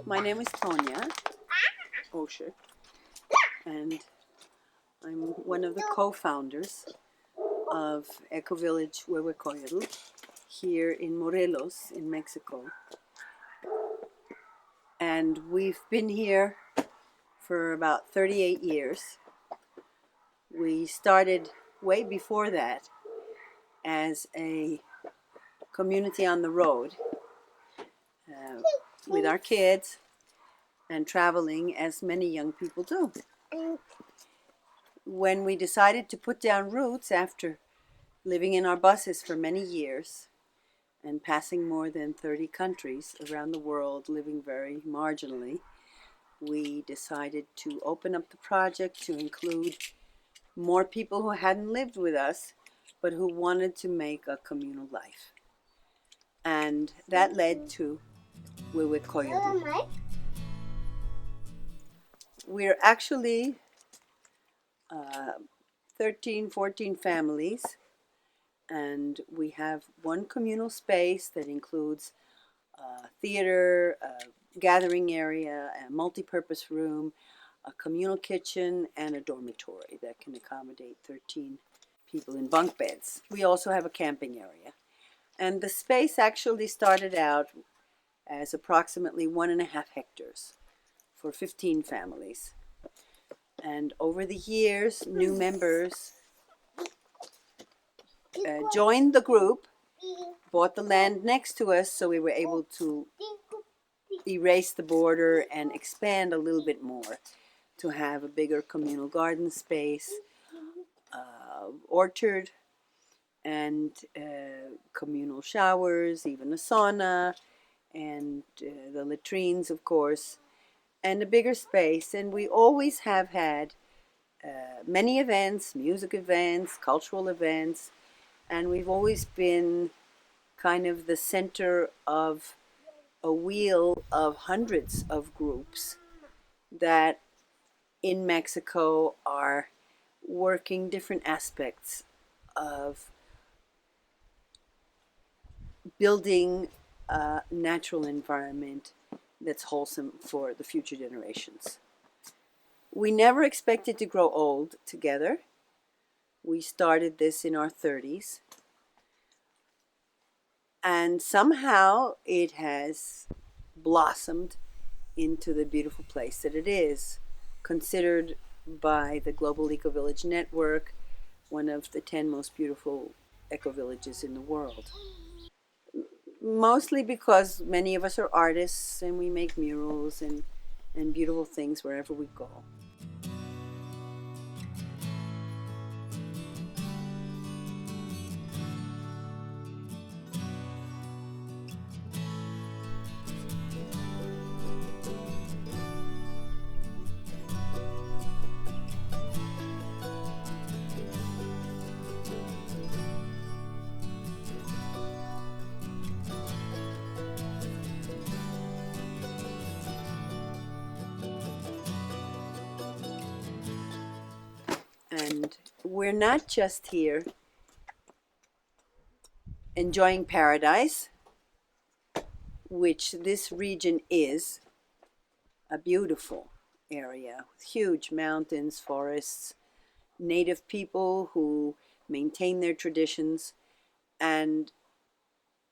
My name is Toña Osher, and I'm one of the co-founders of Ecovillage Huehuecoyotl here in Morelos, in Mexico. And we've been here for about 38 years. We started way before that as a community on the road with our kids and traveling as many young people do. When we decided to put down roots after living in our buses for many years and passing more than 30 countries around the world, living very marginally, we decided to open up the project to include more people who hadn't lived with us, but who wanted to make a communal life. And that led to Huehuecoyotl. We're actually 13, 14 families, and we have one communal space that includes a theater, a gathering area, a multi-purpose room, a communal kitchen, and a dormitory that can accommodate 13 people in bunk beds. We also have a camping area. And the space actually started out as approximately 1.5 hectares for 15 families. And over the years, new members joined the group, bought the land next to us, so we were able to erase the border and expand a little bit more to have a bigger communal garden space, orchard, and communal showers, even a sauna, and the latrines, of course, and a bigger space. And we always have had many events, music events, cultural events, and we've always been kind of the center of a wheel of hundreds of groups that in Mexico are working different aspects of building a natural environment that's wholesome for the future generations. We never expected to grow old together. We started this in our 30s. And somehow it has blossomed into the beautiful place that it is, considered by the Global Ecovillage Network one of the 10 most beautiful eco-villages in the world. Mostly because many of us are artists and we make murals and beautiful things wherever we go. And we're not just here enjoying paradise, which this region is a beautiful area with huge mountains, forests, native people who maintain their traditions. And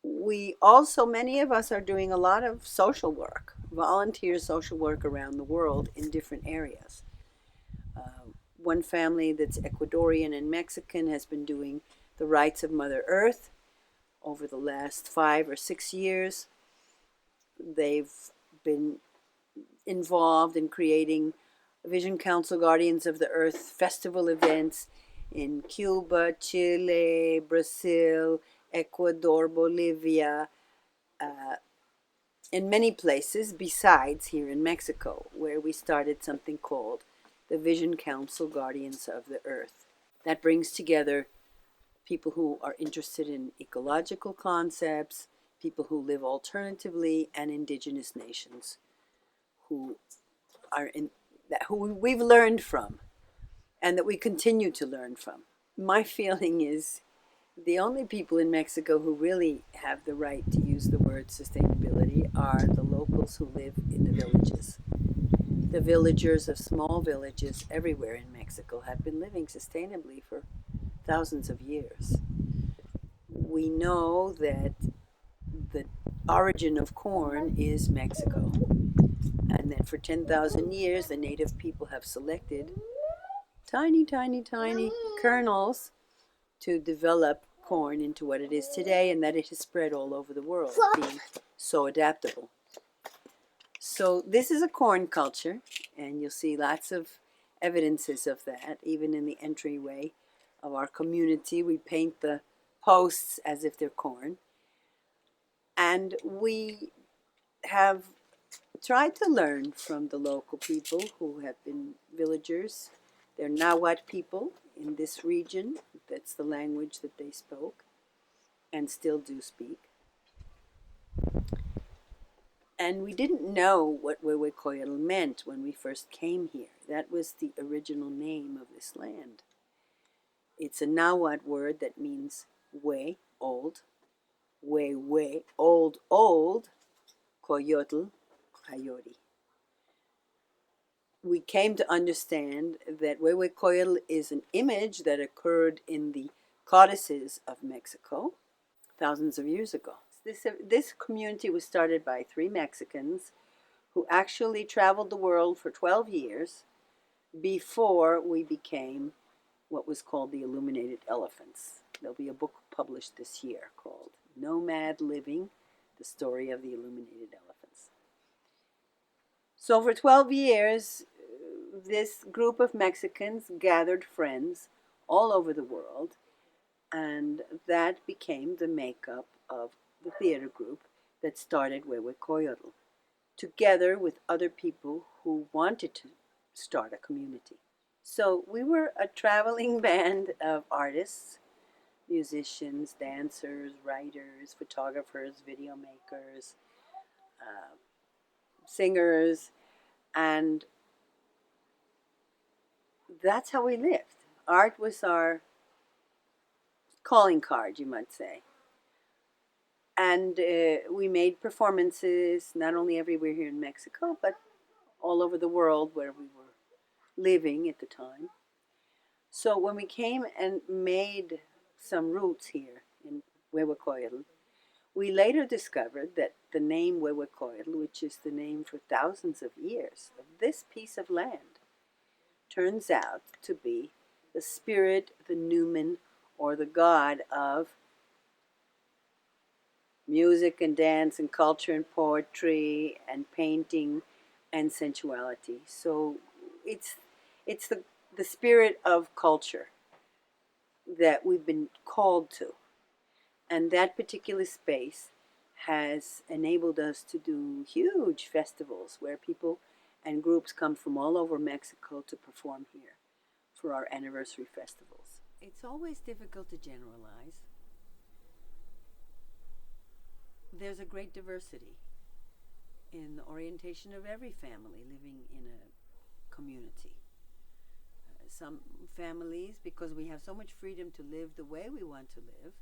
we also, many of us are doing a lot of social work, volunteer social work around the world in different areas. One family that's Ecuadorian and Mexican has been doing the rights of Mother Earth over the last 5 or 6 years. They've been involved in creating Vision Council Guardians of the Earth festival events in Cuba, Chile, Brazil, Ecuador, Bolivia, in many places besides here in Mexico, where we started something called the Vision Council Guardians of the Earth. That brings together people who are interested in ecological concepts, people who live alternatively, and indigenous nations who we've learned from and that we continue to learn from. My feeling is The only people in Mexico who really have the right to use the word sustainability are the locals who live in the villages. The villagers of small villages everywhere in Mexico have been living sustainably for thousands of years. We know that the origin of corn is Mexico, and that for 10,000 years the native people have selected tiny, tiny, tiny kernels to develop corn into what it is today, and that it has spread all over the world, being so adaptable. So this is a corn culture, and you'll see lots of evidences of that, even in the entryway of our community. We paint the posts as if they're corn. And we have tried to learn from the local people who have been villagers. They're Nahuatl people in this region. That's the language that they spoke and still do speak. And we didn't know what Huehuecoyotl meant when we first came here. That was the original name of this land. It's a Nahuatl word that means hue, old, hue, old, coyotl, coyote. We came to understand that Huehuecoyotl is an image that occurred in the codices of Mexico thousands of years ago. This community was started by 3 Mexicans who actually traveled the world for 12 years before we became what was called the Illuminated Elephants. There'll be a book published this year called Nomad Living, the Story of the Illuminated Elephants. So for 12 years, this group of Mexicans gathered friends all over the world, and that became the makeup of the theater group that started Huehuecoyotl, together with other people who wanted to start a community. So we were a traveling band of artists, musicians, dancers, writers, photographers, video makers, singers, and that's how we lived. Art was our calling card, you might say. And we made performances not only everywhere here in Mexico, but all over the world where we were living at the time. So when we came and made some roots here in Huehuecoyotl, we later discovered that the name Huehuecoyotl, which is the name for thousands of years of this piece of land, turns out to be the spirit, the numen, or the god of music and dance and culture and poetry and painting and sensuality. So it's the spirit of culture that we've been called to. And that particular space has enabled us to do huge festivals where people and groups come from all over Mexico to perform here for our anniversary festivals. It's always difficult to generalize. There's a great diversity in the orientation of every family living in a community. Some families, because we have so much freedom to live the way we want to live,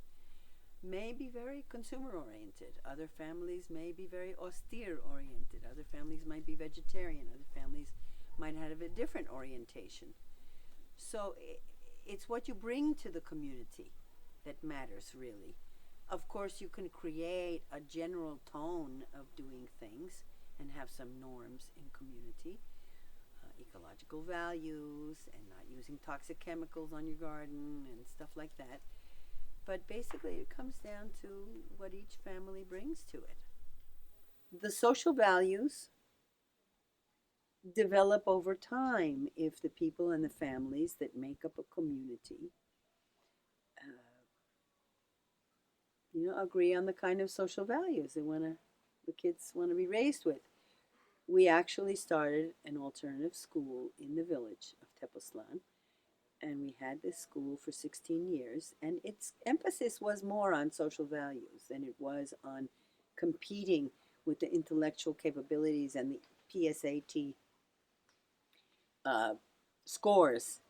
may be very consumer oriented. Other families may be very austere oriented. Other families might be vegetarian. Other families might have a different orientation. So it's what you bring to the community that matters, really. Of course, you can create a general tone of doing things and have some norms in community, ecological values and not using toxic chemicals on your garden and stuff like that. But basically it comes down to what each family brings to it. The social values develop over time if the people and the families that make up a community agree on the kind of social values the kids want to be raised with. We actually started an alternative school in the village of Tepoztlan, and we had this school for 16 years, and its emphasis was more on social values than it was on competing with the intellectual capabilities and the PSAT scores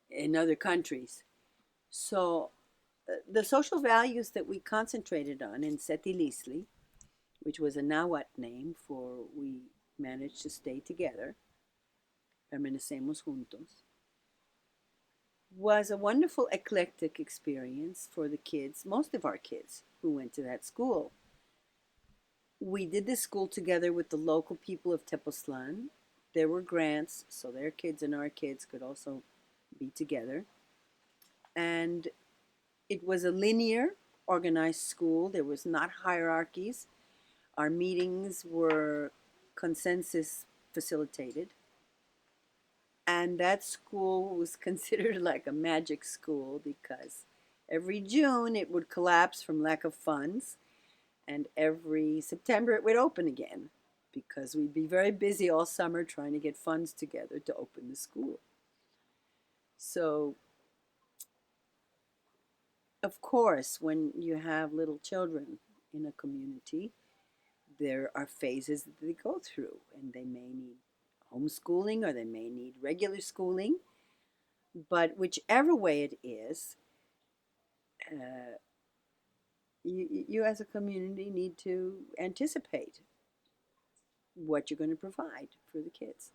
in other countries. So The social values that we concentrated on in Setilisli, which was a Nahuatl name for we managed to stay together, permanecemos juntos, was a wonderful eclectic experience for the kids, most of our kids who went to that school. We did this school together with the local people of Tepoztlan. There were grants, so their kids and our kids could also be together. And it was a linear, organized school. There was not hierarchies. Our meetings were consensus facilitated. And that school was considered like a magic school because every June it would collapse from lack of funds, and every September it would open again because we'd be very busy all summer trying to get funds together to open the school. So, of course, when you have little children in a community, there are phases that they go through, and they may need homeschooling or they may need regular schooling. But whichever way it is, uh, you as a community need to anticipate what you're going to provide for the kids.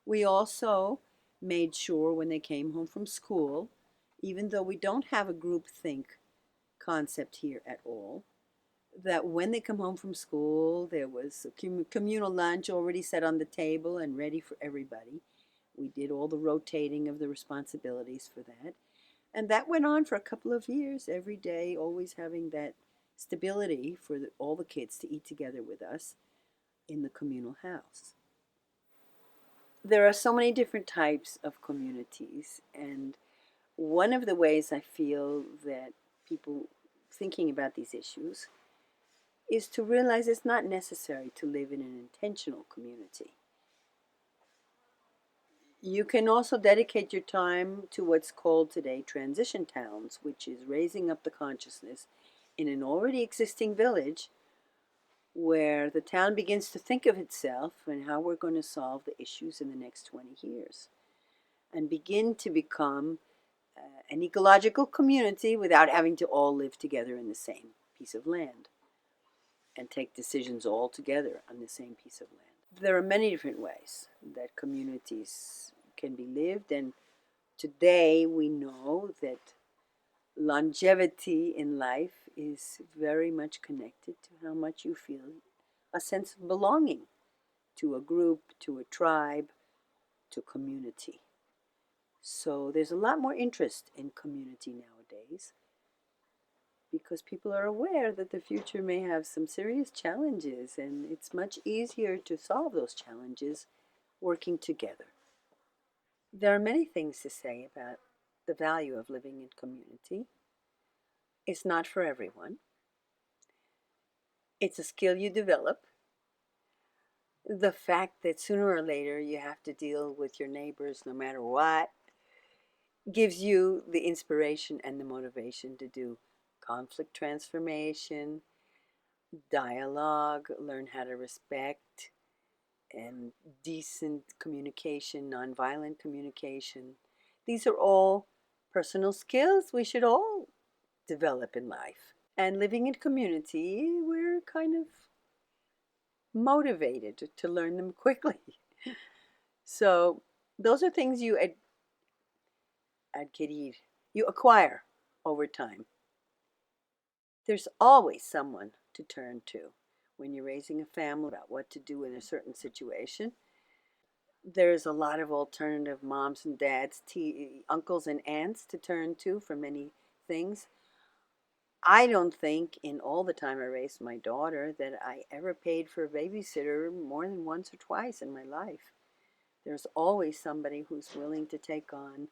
We also made sure when they came home from school, even though we don't have a group think concept here at all, that when they come home from school, there was a communal lunch already set on the table and ready for everybody. We did all the rotating of the responsibilities for that. And that went on for a couple of years, every day, always having that stability for all the kids to eat together with us in the communal house. There are so many different types of communities, and one of the ways I feel that people thinking about these issues is to realize it's not necessary to live in an intentional community. You can also dedicate your time to what's called today transition towns, which is raising up the consciousness in an already existing village where the town begins to think of itself and how we're going to solve the issues in the next 20 years and begin to become an ecological community without having to all live together in the same piece of land and take decisions all together on the same piece of land. There are many different ways that communities can be lived, and today we know that longevity in life is very much connected to how much you feel a sense of belonging to a group, to a tribe, to community. So there's a lot more interest in community nowadays because people are aware that the future may have some serious challenges, and it's much easier to solve those challenges working together. There are many things to say about the value of living in community. It's not for everyone. It's a skill you develop. The fact that sooner or later you have to deal with your neighbors no matter what gives you the inspiration and the motivation to do conflict transformation, dialogue, learn how to respect, and decent communication, nonviolent communication. These are all personal skills we should all develop in life. And living in community, we're kind of motivated to learn them quickly. So those are things you adquirir, you acquire over time. There's always someone to turn to when you're raising a family about what to do in a certain situation. There's a lot of alternative moms and dads, uncles and aunts to turn to for many things. I don't think in all the time I raised my daughter that I ever paid for a babysitter more than once or twice in my life. There's always somebody who's willing to take on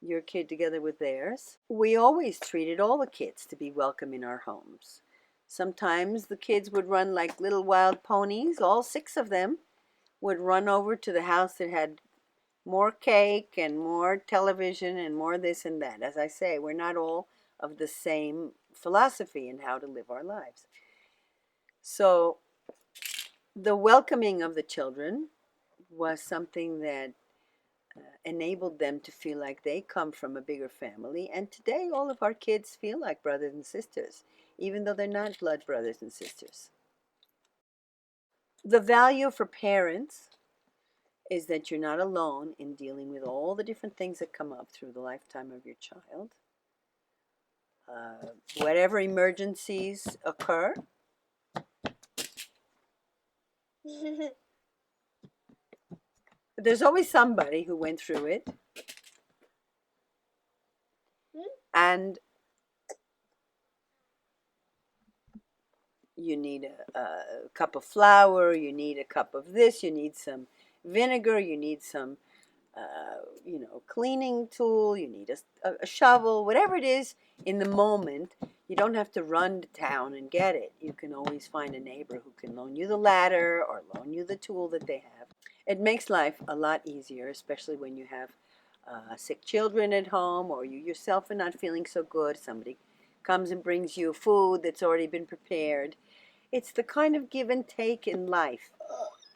your kid together with theirs. We always treated all the kids to be welcome in our homes. Sometimes the kids would run like little wild ponies, all 6 of them would run over to the house that had more cake and more television and more this and that. As I say, we're not all of the same philosophy in how to live our lives. So the welcoming of the children was something that enabled them to feel like they come from a bigger family. And today, all of our kids feel like brothers and sisters, even though they're not blood brothers and sisters. The value for parents is that you're not alone in dealing with all the different things that come up through the lifetime of your child. Whatever emergencies occur, there's always somebody who went through it. And you need a cup of flour, you need a cup of this, you need some vinegar, you need some, cleaning tool, you need a shovel, whatever it is in the moment. You don't have to run to town and get it. You can always find a neighbor who can loan you the ladder or loan you the tool that they have. It makes life a lot easier, especially when you have sick children at home, or you yourself are not feeling so good. Somebody comes and brings you food that's already been prepared. It's the kind of give and take in life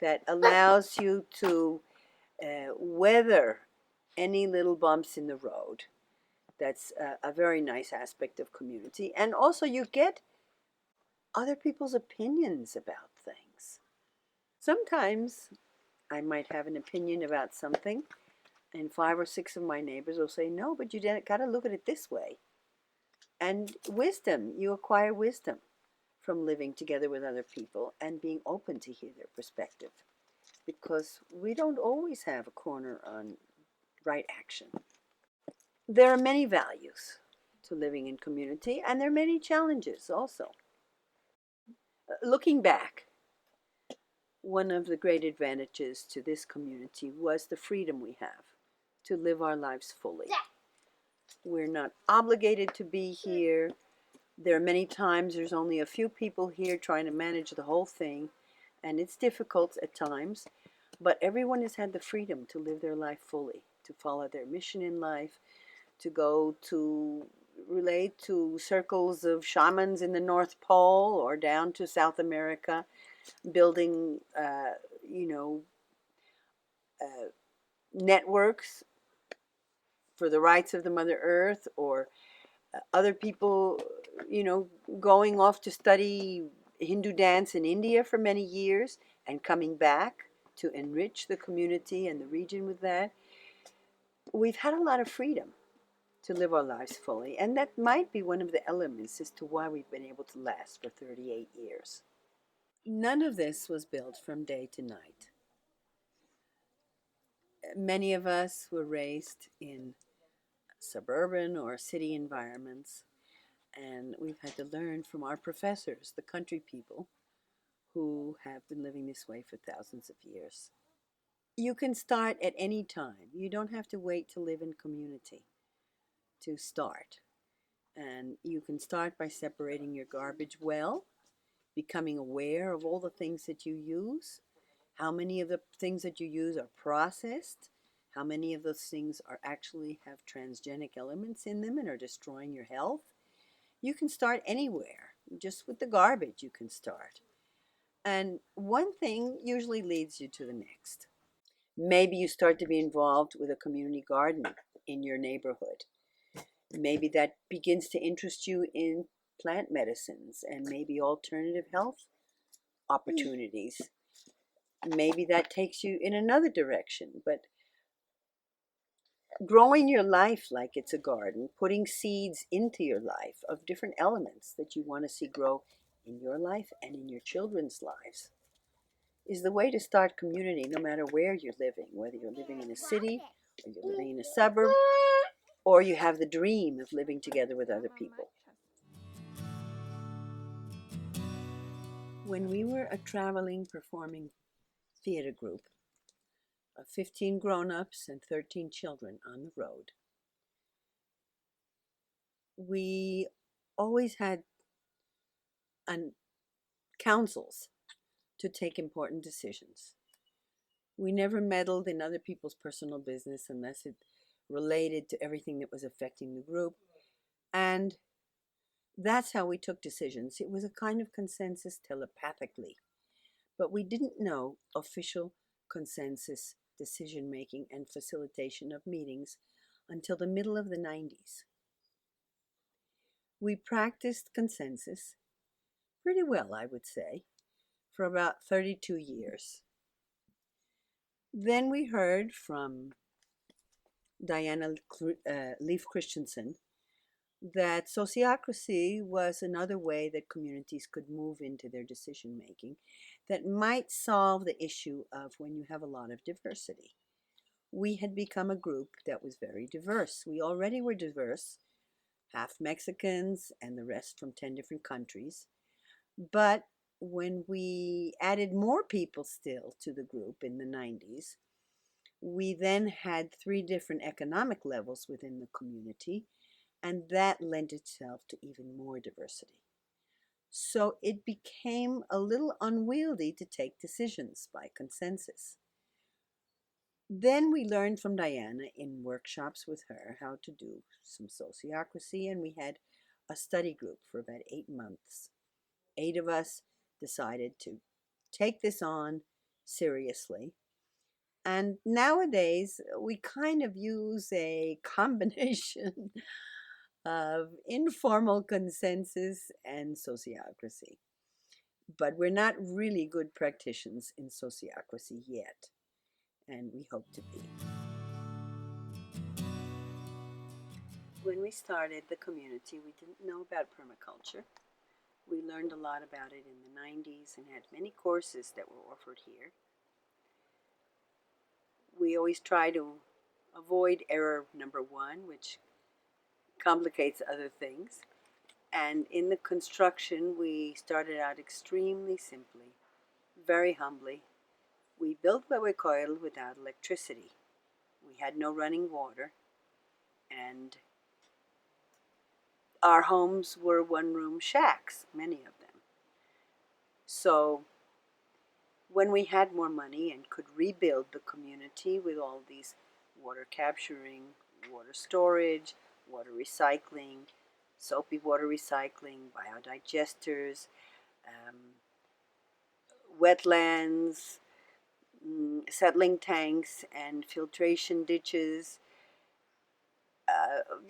that allows you to weather any little bumps in the road. That's a very nice aspect of community. And also you get other people's opinions about things. Sometimes I might have an opinion about something, and 5 or 6 of my neighbors will say, no, but you got to look at it this way. And wisdom, you acquire wisdom from living together with other people and being open to hear their perspective, because we don't always have a corner on right action. There are many values to living in community, and there are many challenges also. Looking back, one of the great advantages to this community was the freedom we have to live our lives fully. We're not obligated to be here. There are many times there's only a few people here trying to manage the whole thing, and it's difficult at times, but everyone has had the freedom to live their life fully, to follow their mission in life, to go to relate to circles of shamans in the North Pole or down to South America, building, networks for the rights of the Mother Earth, or other people, going off to study Hindu dance in India for many years and coming back to enrich the community and the region with that. We've had a lot of freedom to live our lives fully, and that might be one of the elements as to why we've been able to last for 38 years. None of this was built from day to night. Many of us were raised in suburban or city environments, and we've had to learn from our professors, the country people, who have been living this way for thousands of years. You can start at any time. You don't have to wait to live in community to start. And you can start by separating your garbage well, becoming aware of all the things that you use, how many of the things that you use are processed, how many of those things are actually have transgenic elements in them and are destroying your health. You can start anywhere. Just with the garbage you can start. And one thing usually leads you to the next. Maybe you start to be involved with a community garden in your neighborhood. Maybe that begins to interest you in plant medicines and maybe alternative health opportunities. Maybe that takes you in another direction. But growing your life like it's a garden, putting seeds into your life of different elements that you want to see grow in your life and in your children's lives, is the way to start community, no matter where you're living, whether you're living in a city or you're living in a suburb, or you have the dream of living together with other people. When we were a traveling performing theater group of 15 grown-ups and 13 children on the road, we always had councils to take important decisions. We never meddled in other people's personal business unless it related to everything that was affecting the group. And that's how we took decisions. It was a kind of consensus telepathically, but we didn't know official consensus decision making and facilitation of meetings until the middle of the 90s. We practiced consensus pretty well, I would say, for about 32 years. Then we heard from Diana Leaf Christensen that sociocracy was another way that communities could move into their decision making that might solve the issue of when you have a lot of diversity. We had become a group that was very diverse. We already were diverse, half Mexicans and the rest from 10 different countries. But when we added more people still to the group in the 90s, we then had 3 different economic levels within the community, and that lent itself to even more diversity. So it became a little unwieldy to take decisions by consensus. Then we learned from Diana in workshops with her how to do some sociocracy, and we had a study group for about 8 months. 8 of us decided to take this on seriously. And nowadays, we kind of use a combination of informal consensus and sociocracy. But we're not really good practitioners in sociocracy yet, and we hope to be. When we started the community, we didn't know about permaculture. We learned a lot about it in the 90s and had many courses that were offered here. We always try to avoid error number 1, which complicates other things. And in the construction, we started out extremely simply, very humbly. We built Huehuecoyotl without electricity. We had no running water, and our homes were one-room shacks, many of them. So when we had more money and could rebuild the community with all these water capturing, water storage, water recycling, soapy water recycling, biodigesters, wetlands, settling tanks and filtration ditches,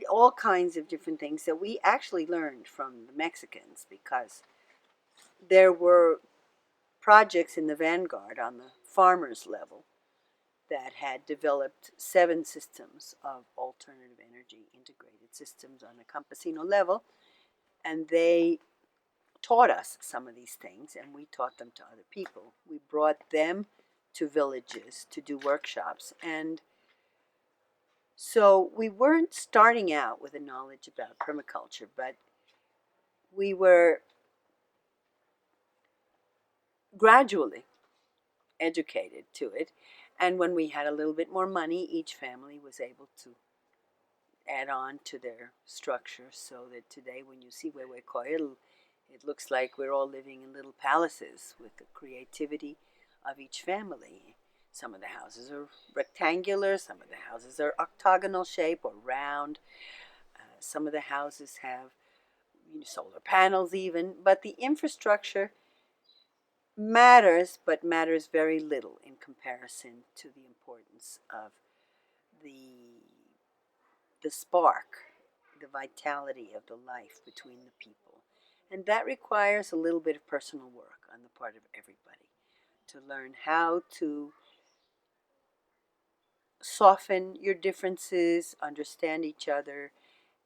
all kinds of different things that we actually learned from the Mexicans, because there were projects in the vanguard on the farmers level that had developed 7 systems of alternative energy integrated systems on a campesino level, and they taught us some of these things, and we taught them to other people. We brought them to villages to do workshops, and so we weren't starting out with a knowledge about permaculture, but we were gradually educated to it. And when we had a little bit more money, each family was able to add on to their structure, so that today when you see Huehuecoyotl, it looks like we're all living in little palaces with the creativity of each family. Some of the houses are rectangular, some of the houses are octagonal shape or round. Some of the houses have solar panels even, but the infrastructure matters, but matters very little in comparison to the importance of the spark, the vitality of the life between the people. And that requires a little bit of personal work on the part of everybody to learn how to soften your differences, understand each other,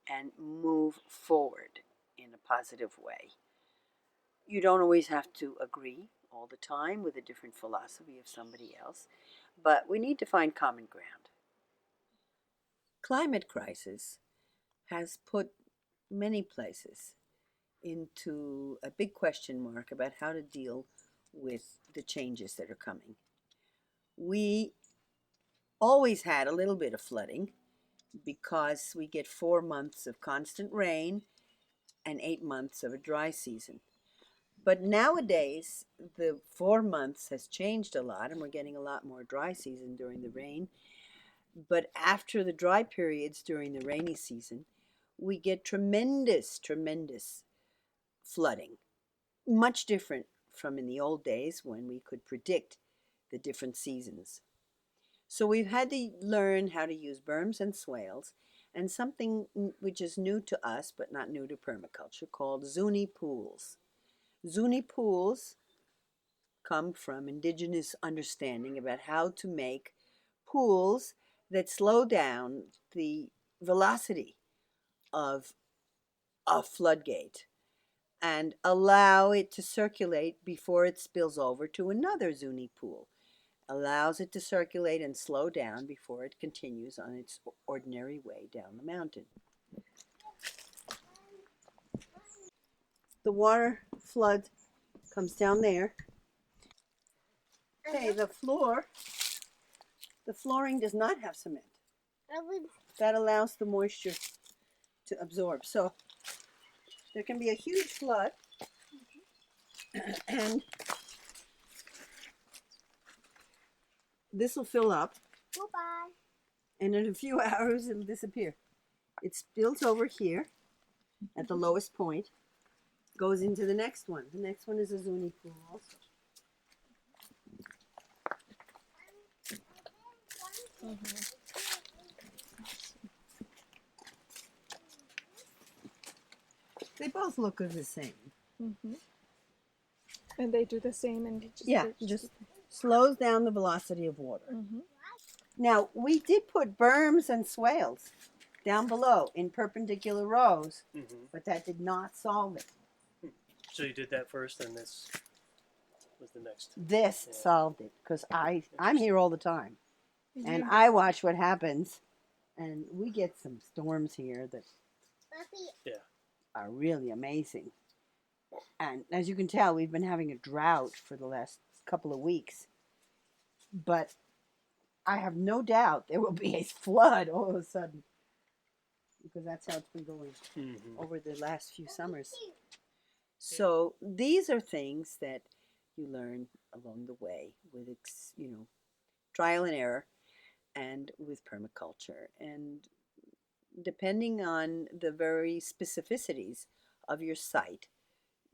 and move forward in a positive way. You don't always have to agree all the time with a different philosophy of somebody else, but we need to find common ground. Climate crisis has put many places into a big question mark about how to deal with the changes that are coming. We always had a little bit of flooding because we get 4 months of constant rain and 8 months of a dry season. But nowadays, the 4 months has changed a lot, and we're getting a lot more dry season during the rain. But after the dry periods during the rainy season, we get tremendous flooding. Much different from in the old days when we could predict the different seasons. So we've had to learn how to use berms and swales, and something which is new to us but not new to permaculture called zuni pools. Zuni pools come from indigenous understanding about how to make pools that slow down the velocity of a floodgate and allow it to circulate before it spills over to another zuni pool. Allows it to circulate and slow down before it continues on its ordinary way down the mountain. The water flood comes down there. Okay, the flooring does not have cement. That allows the moisture to absorb. So there can be a huge flood, and this will fill up. Bye-bye. And in a few hours it'll disappear. It spills over here at the lowest point, goes into the next one. The next one is a zuni pool also. They both look the same. And they do the same, and just slows down the velocity of water. Now, we did put berms and swales down below in perpendicular rows, but that did not solve it. So you did that first, and this was the next. This solved it, because I'm here all the time, and I watch what happens, and we get some storms here that are really amazing. And as you can tell, we've been having a drought for the last couple of weeks, but I have no doubt there will be a flood all of a sudden, because that's how it's been going over the last few summers. So these are things that you learn along the way with, trial and error, and with permaculture. And depending on the very specificities of your site,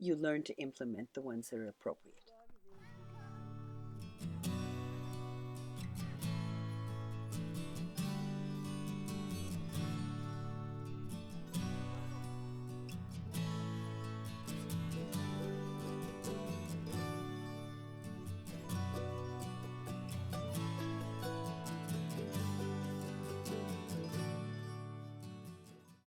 you learn to implement the ones that are appropriate.